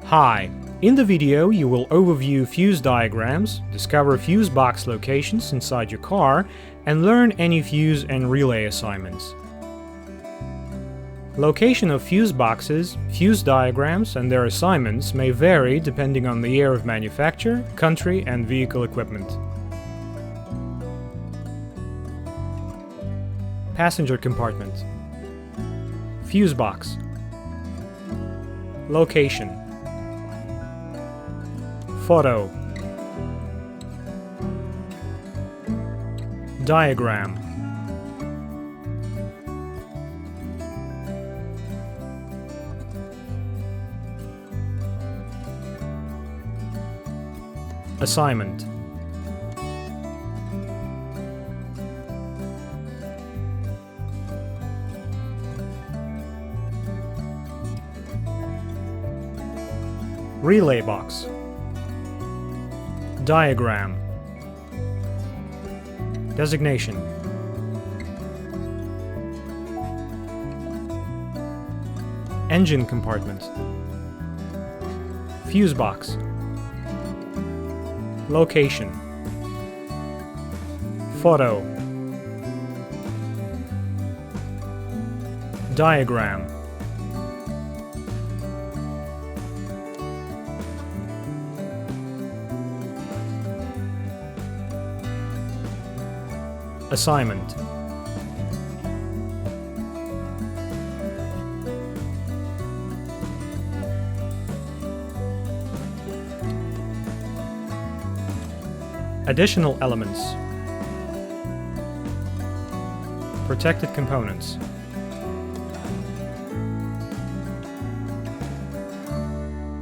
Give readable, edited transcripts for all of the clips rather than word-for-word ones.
Hi! In the video you will overview fuse diagrams, discover fuse box locations inside your car, and learn any fuse and relay assignments. Location of fuse boxes, fuse diagrams, and their assignments may vary depending on the year of manufacture, country, and vehicle equipment. Passenger compartment. Fuse box. Location. Photo. Diagram. Assignment. Relay box. Diagram. Designation. Engine compartment. Fuse box. Location. Photo. Diagram. Assignment. Additional elements. Protected components.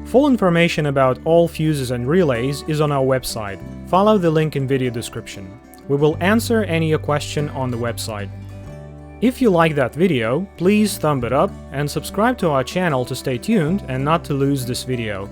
Full information about all fuses and relays is on our website. Follow the link in video description. We will answer any question on the website. If you like that video, please thumb it up and subscribe to our channel to stay tuned and not to lose this video.